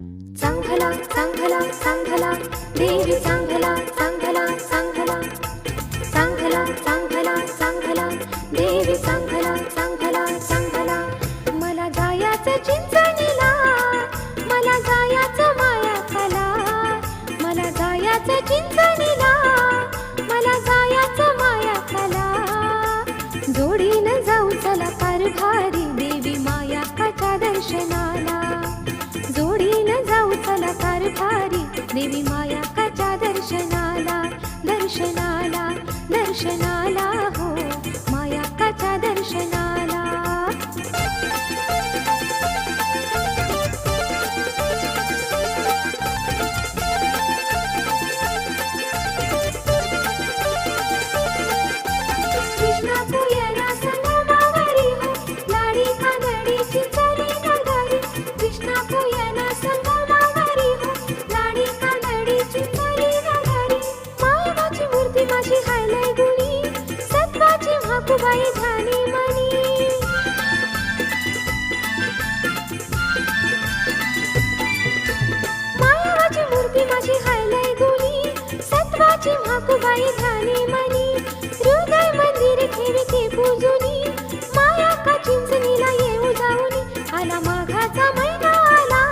चांगला चांगला चांगला देवी चांगला चांगला चांगला चांगला चांगला चांगला देवी चांगला चांगला चांगला मला जायाचं चिंचणीला मला जायाचं मायाखाला मला जायाचं चिंचणीला मला जायाचं मायाखाला जोडीनं जाऊ चला कारभारी देवी मायाकाच्या दर्शनाला जोडीनं जाऊ चला कारभारी देवी मायाकाच्या दर्शनाला दर्शनाला दर्शनाला हो मायाकाच्या दर्शनाला कृष्णा तू येना संगमावरी हो लाडी कानडीची चली नगारी कृष्णा तू येना संगमावरी हो लाडी कानडीची चली नगारी मायवाची मूर्ती माझी हायलय गुणी सत्वाची म्हाकुबाई झाली मनी मायवाची मूर्ती माझी हायलय गुणी सत्वाची म्हाकुबाई झाली मनी हृदय मंदिर ठेविते पूजुनी माया का चिंचणीला येऊ जाऊनी आला माघाचा महिना आला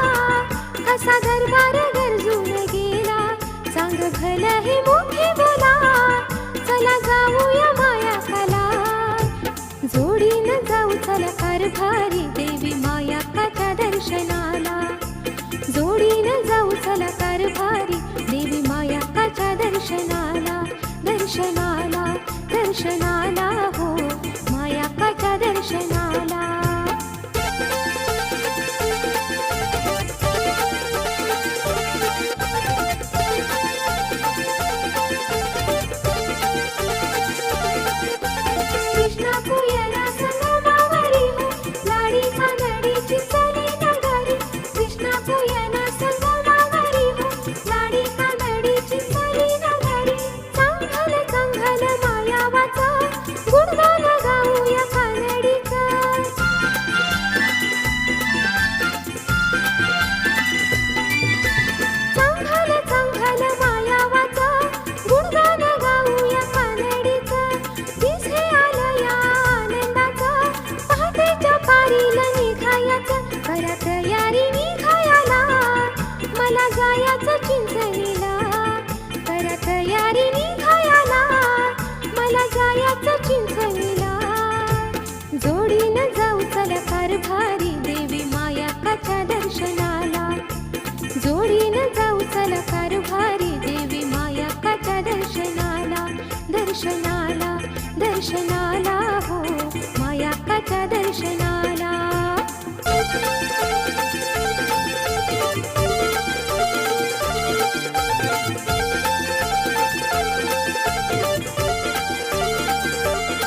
कसा दरबार गरजून गेला चांग भलं हे मोठे बोला चला जाऊया मायाकाला जोडीनं जाऊ चला कारभारी देवी मायाकाच्या दर्शनाला जोडीनं जाऊ चला कारभारी देवी मायाकाच्या दर्शनाला दर्शनाला दर्शनाला हो मायाकाच्या दर्शनाला कृष्णा तू येना संगमावरी हो लाडी कानडीची चली नगारी कृष्णा तू येना संगमावरी हो लाडी कानडीची चली नगारी चांगलं चांगलं मायावाचा गुणगान गाऊया कानडीचा चांगलं चांगलं मायावाचा गुणगान गाऊया कानडीचा दिसे आलं या आनंदाचा पहाटेच्या पारीला निघायाचं करा तयारी निघायाला मला जायाचं चिंचणीला करा तयारी निघायाला मला जायाचं चिंचणीला जोडीनं जाऊ चला कारभारी देवी मायाकाच्या दर्शनाला जोडीनं जाऊ चला कारभारी देवी मायाकाच्या दर्शनाला दर्शनाला दर्शनाला हो मायाकाच्या दर्शनाला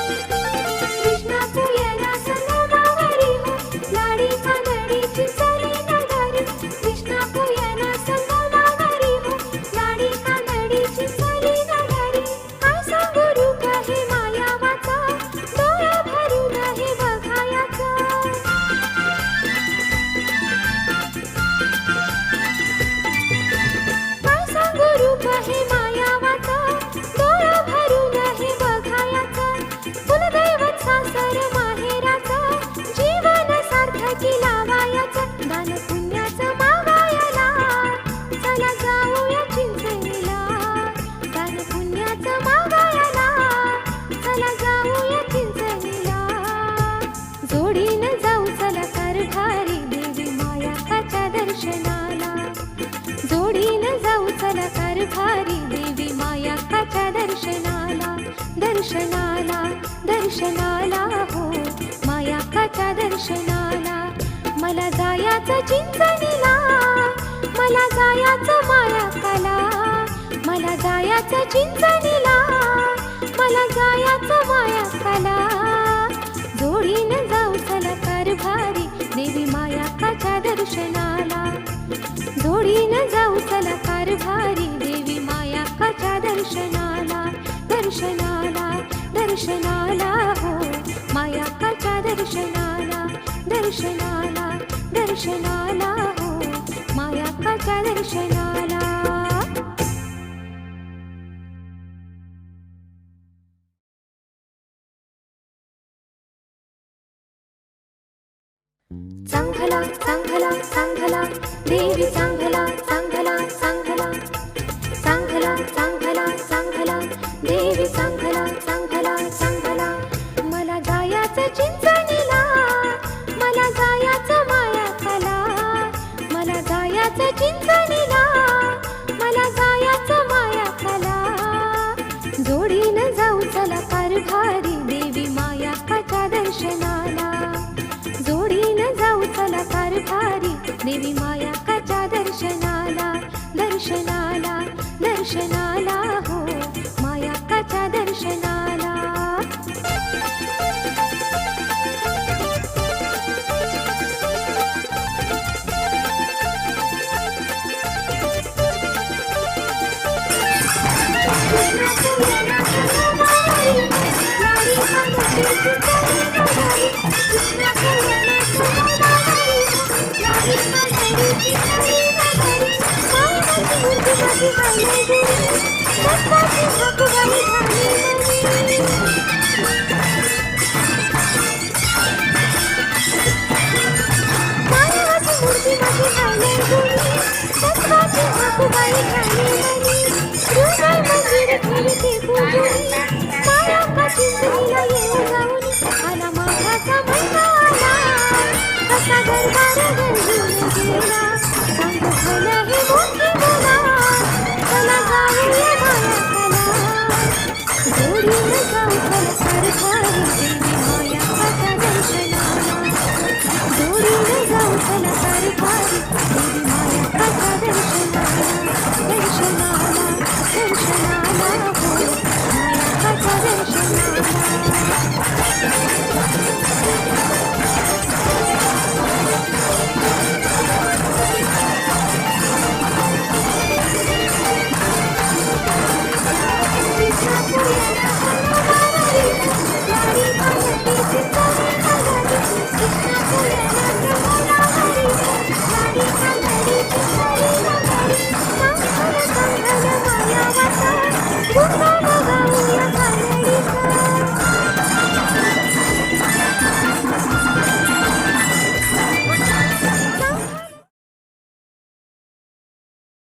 कृष्णा तू येना संगमावरी हो लाडी कानडीची चली नगारी कृष्णा तू येना संगमावरी हो लाडी कानडीची चली नगारी काय सांगू रूप हे मायावाचा डोळा भरून हे बघायाचा काय सांगू रूप हे मायावाचा डोळा भरून हे बघायाचा कुलदैवत सासर माहेराचा जीवन सार्थकी लावायाचा दान पुण्याचं मागायला चला जाऊया चिंचणीला दान पुण्याचं मागायला चला जाऊया चिंचणीला जोडीनं जाऊ चला कारभारी देवी मायाकाच्या दर्शनाला जोडीनं जाऊ चला कारभारी देवी मायाकाच्या दर्शनाला दर्शनाला दर्शनाला हो मायाकाच्या दर्शनाला मला जायाचं चिंचणीला मला जायाचं मायाकाला मला जायाचं चिंचणीला मला जायाचं मायाकाला जोडीनं जाऊ चला कारभारी देवी मायाकाच्या दर्शनाला जोडीनं जाऊ चला कारभारी देवी मायाकाच्या दर्शनाला दर्शनाला दर्शनाला हो मायाकाच्या दर्शनाला दर्शनाला दर्शनाला हो माया दर्शनाला. चांगला चांगला चांगला देवी चांगला चांगला चांगला चांगला चांगला चांगला देवी चांगला चांगला चांगला. मला जायाचं चिंचणीला, मला जायाचं मायाखाला, मला जायाचं चिंचणीला, मला जायाचं मायाखाला. जोडीनं जाऊ चला कारभारी देवी मायाकाच्या दर्शनाला. जोडीनं जाऊ चला कारभारी देवी मायाकाच्या दर्शनाला. दर्शनाला दर्शनाला हो मायाकाच्या दर्शनाला.